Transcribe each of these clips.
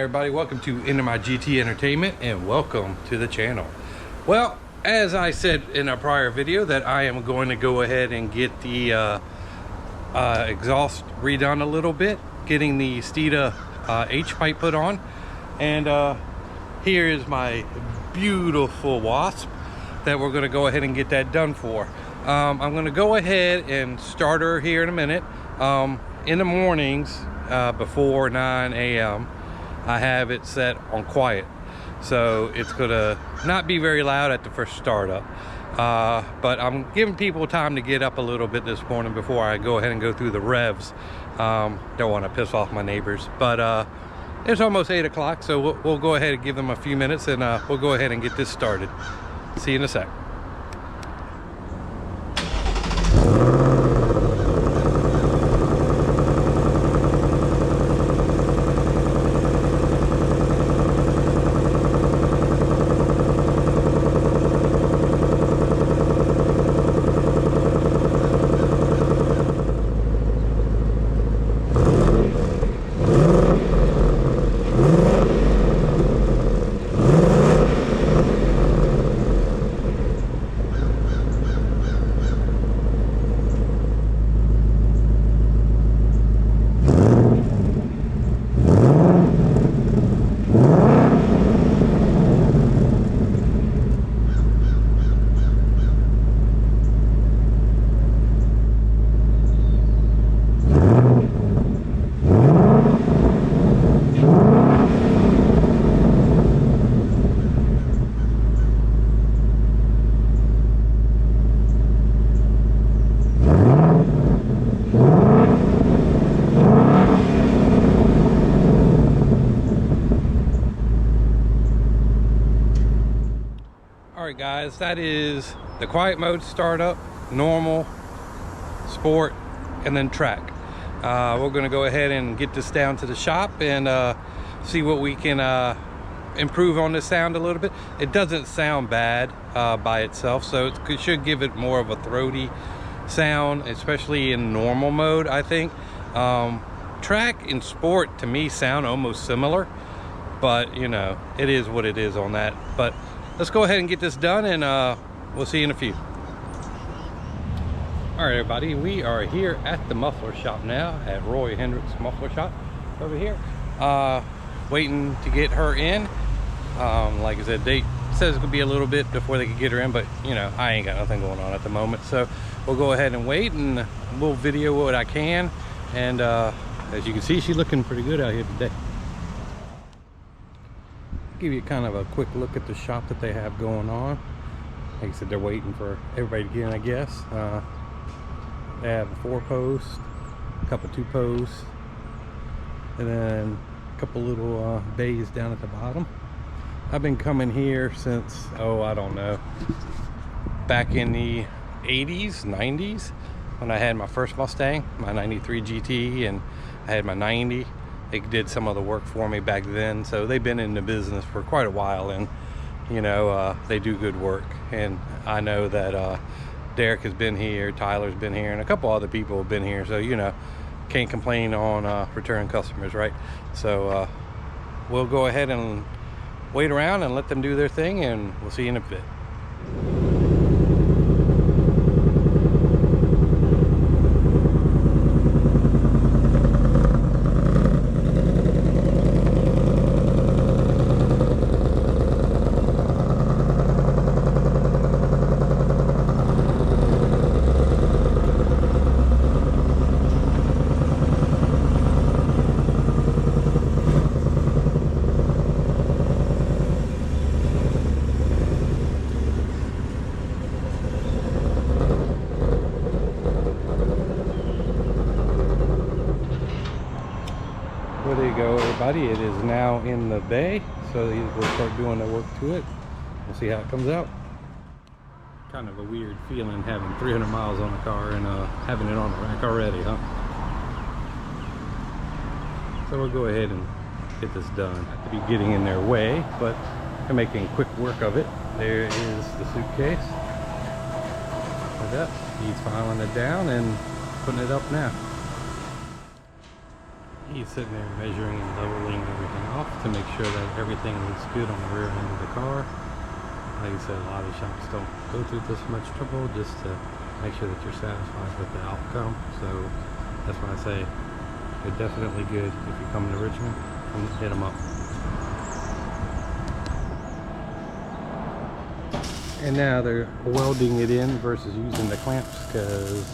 everybody? Welcome to Into My GT Entertainment and welcome to the channel. Well, as I said in a prior video that I am going to go ahead and get the exhaust redone a little bit, getting the Steeda H-pipe put on. And here is my beautiful Wasp that we're going to go ahead and get that done for. I'm going to go ahead and start her here in a minute. In the mornings before 9 a.m. I have it set on quiet, so it's gonna not be very loud at the first startup, but I'm giving people time to get up a little bit this morning before I go ahead and go through the revs. Don't want to piss off my neighbors, but it's almost 8 o'clock, so we'll go ahead and give them a few minutes, and we'll go ahead and get this started. See you in a sec. Alright guys, that is the quiet mode startup, normal, sport, and then track. We're going to go ahead and get this down to the shop and see what we can improve on the sound a little bit. It doesn't sound bad by itself, so it should give it more of a throaty sound, especially in normal mode, I think. Track and sport to me sound almost similar, but you know, it is what it is on that. But let's go ahead and get this done, and we'll see you in a few. All right, everybody, we are here at the muffler shop now, at Roy Hendrick's muffler shop over here, waiting to get her in. Like I said, they says it could be a little bit before they could get her in, but you know, I ain't got nothing going on at the moment, so we'll go ahead and wait, and we'll video what I can. And as you can see, she's looking pretty good out here today. Give you kind of a quick look at the shop that they have going on. Like I said, they're waiting for everybody to get in, I guess. They have a 4-post, a couple 2-posts, and then a couple little bays down at the bottom. I've been coming here since, oh, I don't know, back in the 80s, 90s, when I had my first Mustang, my 93 GT, and I had my 90. They did some of the work for me back then, so they've been in the business for quite a while, and you know, they do good work. And I know that Derek has been here, Tyler's been here, and a couple other people have been here, so you know, can't complain on return customers, right? So we'll go ahead and wait around and let them do their thing, and we'll see you in a bit. Well, there you go, everybody. It is now in the bay, so we'll start doing the work to it. We'll see how it comes out. Kind of a weird feeling having 300 miles on a car and having it on the rack already, huh? So we'll go ahead and get this done. Have to be getting in their way, but I'm making quick work of it. There is the suitcase. Like that. He's filing it down and putting it up now. he's sitting there measuring and leveling everything off to make sure that everything looks good on the rear end of the car. Like I said, a lot of shops don't go through this much trouble just to make sure that you're satisfied with the outcome. So that's why I say they're definitely good. If you're coming to Richmond, come hit them up. And now they're welding it in versus using the clamps, because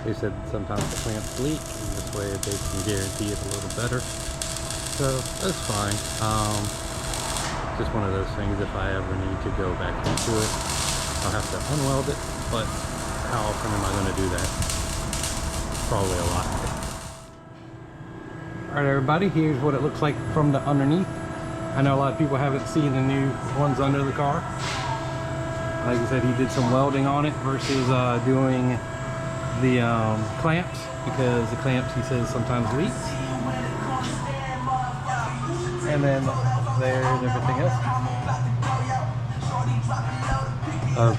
they said sometimes the clamps leak, and this way they can guarantee it a little better. So that's fine. Just one of those things, if I ever need to go back into it, I'll have to unweld it, but how often am I going to do that? Probably a lot. Alright everybody, here's what it looks like from the underneath. I know a lot of people haven't seen the new ones under the car. Like I said, he did some welding on it versus doing the clamps, because the clamps, he says, sometimes leak. And then there's everything else.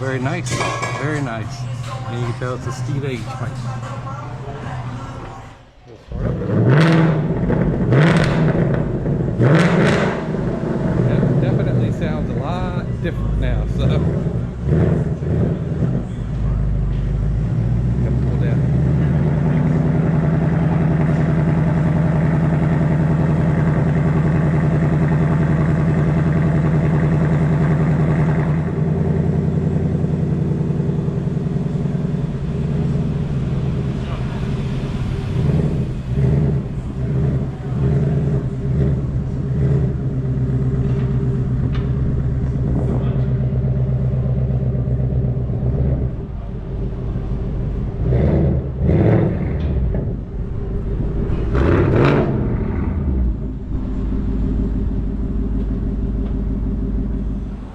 Very nice, very nice. And you can tell it's a Steeda H-pipe. That definitely sounds a lot different now, so. Pull down.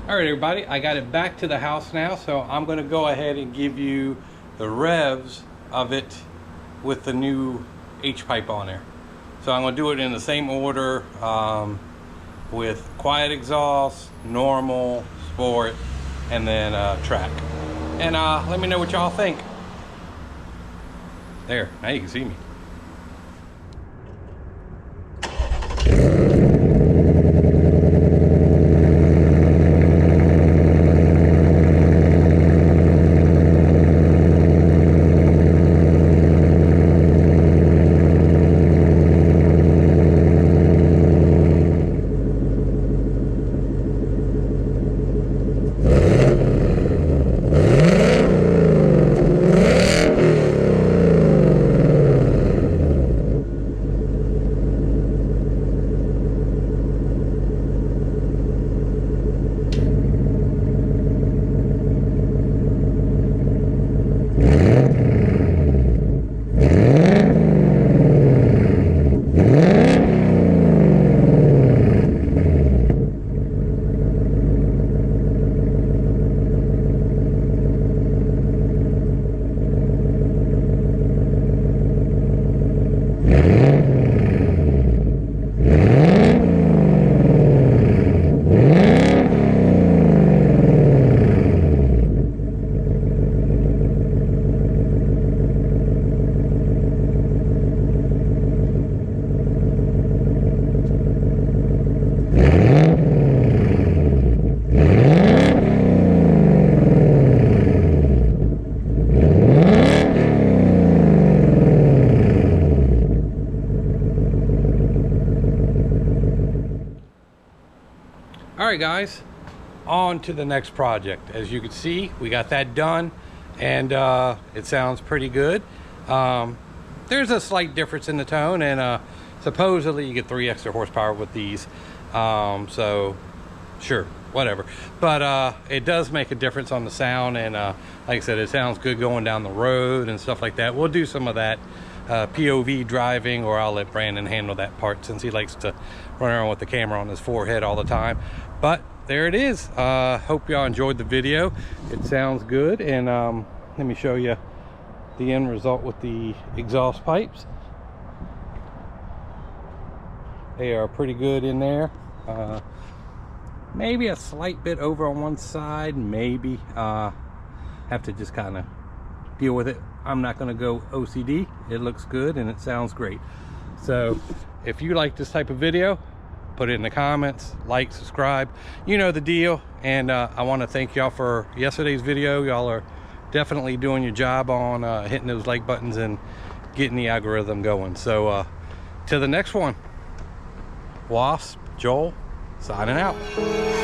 Alright everybody, I got it back to the house now, so I'm going to go ahead and give you the revs of it with the new H-pipe on there. So I'm going to do it in the same order, with quiet exhaust, normal, sport, and then track. And let me know what y'all think. There, now you can see me. Alright guys, on to the next project. As you can see, we got that done, and it sounds pretty good. There's a slight difference in the tone, and supposedly you get 3 extra horsepower with these. So sure, whatever. But it does make a difference on the sound, and like I said, it sounds good going down the road and stuff like that. We'll do some of that POV driving, or I'll let Brandon handle that part since he likes to run around with the camera on his forehead all the time. But there it is. Hope y'all enjoyed the video. It sounds good, and let me show you the end result with the exhaust pipes. They are pretty good in there. Maybe a slight bit over on one side, maybe. Have to just kind of deal with it. I'm not going to go OCD. It looks good and it sounds great. So if you like this type of video, put it in the comments, like, subscribe, you know the deal. And I want to thank y'all for yesterday's video. Y'all are definitely doing your job on hitting those like buttons and getting the algorithm going. So till the next one, Wasp, Joel, signing out.